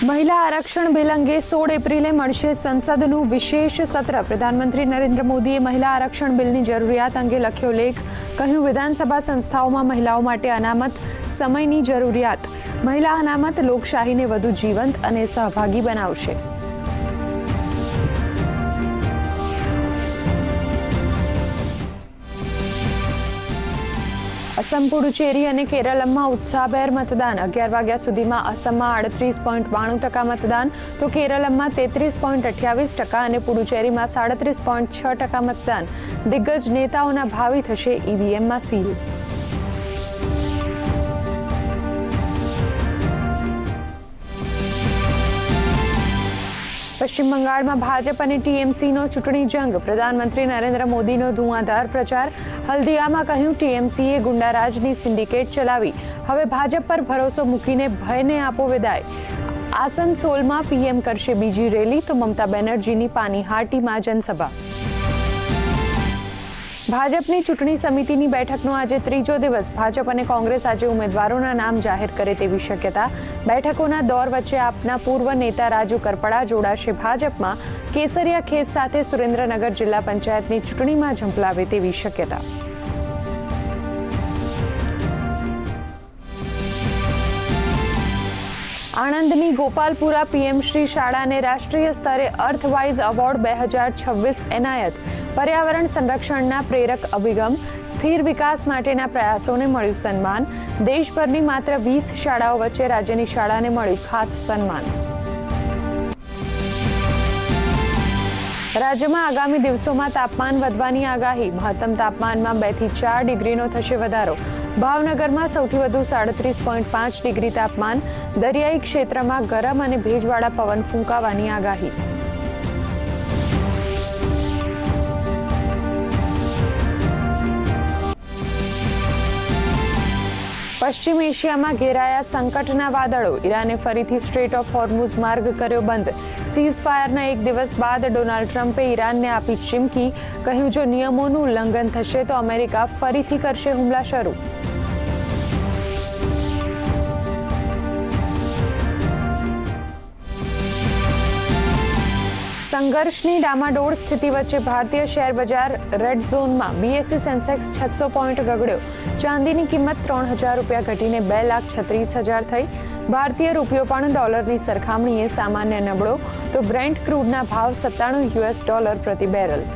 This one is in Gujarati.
મહિલા આરક્ષણ બિલ અંગે 16 એપ્રિલે મળશે સંસદનું વિશેષ સત્ર. પ્રધાનમંત્રી નરેન્દ્ર મોદીએ મહિલા આરક્ષણ બિલની જરૂરિયાત અંગે લખ્યો લેખ. કહ્યું, વિધાનસભા સંસ્થાઓમાં મહિલાઓ માટે અનામત સમયની જરૂરિયાત. મહિલા અનામત લોકશાહીને વધુ જીવંત અને સહભાગી બનાવશે. અસમ, પુડુચેરી અને કેરળમાં ઉત્સાહભેર મતદાન. 11 વાગ્યા સુધીમાં અસમમાં 38.92% મતદાન, તો કેરળમાં 33.28% અને પુડુચેરીમાં 37.6% મતદાન. દિગ્ગજ નેતાઓના ભાવિ થશે ઈવીએમમાં સીલ. પશ્ચિમ બંગાળમાં ભાજપ અને ટીએમસીનો ચૂંટણી જંગ. પ્રધાનમંત્રી નરેન્દ્ર મોદીનો ધુઆંધાર પ્રચાર. હલ્દિયામાં કહ્યું, ટીએમસીએ ગુંડારાજની સિન્ડિકેટ ચલાવી, હવે ભાજપ પર ભરોસો મૂકીને ભયને આપો વિદાય. આસનસોલમાં પીએમ કરશે બીજી રેલી, તો મમતા બેનર્જીની પાનીહાટીમાં જનસભા. ભાજપની ચૂંટણી સમિતિની બેઠકનો આજે ત્રીજો દિવસ. ભાજપ અને કોંગ્રેસ આજે ઉમેદવારોના નામ જાહેર કરે તેવી શક્યતા. બેઠકોના દોર વચ્ચે આપના પૂર્વ નેતા રાજુ કરપડા જોડાશે ભાજપમાં. કેસરિયા ખેસ સાથે સુરેન્દ્રનગર જિલ્લા પંચાયતની ચૂંટણીમાં ઝંપલાવે તેવી શક્યતા. આણંદની ગોપાલપુરા પીએમશ્રી શાળાને રાષ્ટ્રીય સ્તરે અર્થવાઇઝ એવોર્ડ 2026 એનાયત. પર્યાવરણ સંરક્ષણના પ્રેરક અભિગમ, સ્થિર વિકાસ માટેના પ્રયાસોને મળ્યું સન્માન. દેશભરની માત્ર 20 શાળાઓ વચ્ચે રાજ્યની શાળાને મળ્યું ખાસ સન્માન. રાજ્યમાં આગામી દિવસોમાં તાપમાન વધવાની આગાહી. મહત્તમ તાપમાનમાં 2 થી 4 ડિગ્રીનો થશે વધારો. ભાવનગરમાં સૌથી વધુ 37.5 ડિગ્રી તાપમાન. દરિયાઈ ક્ષેત્રમાં ગરમ અને ભેજવાળા પવન ફૂંકાવાની આગાહી. પશ્ચિમ એશિયામાં ઘેરાયા સંકટના વાદળો. ઈરાને ફરીથી સ્ટ્રેટ ઓફ હોર્મુઝ માર્ગ કર્યો બંધ. સીઝ ફાયરના એક દિવસ બાદ ડોનાલ્ડ ટ્રમ્પે ઈરાનને આપી ચીમકી. કહ્યું, જો નિયમોનું ઉલ્લંઘન થશે તો અમેરિકા ફરીથી કરશે હુમલા શરૂ. સંઘર્ષની ડામાડોળ સ્થિતિ વચ્ચે ભારતીય શેર બજાર રેડ ઝોનમાં. બીએસઈ સેન્સેક્સ 600 પોઈન્ટ ગગડ્યો. ચાંદીની કિંમત 3,000 રૂપિયા ઘટીને 2,36,000 થઈ. ભારતીય રૂપિયો પણ ડોલરની સરખામણીએ સામાન્ય નબળો, તો બ્રેન્ટ ક્રૂડના ભાવ $97 પ્રતિ બેરલ.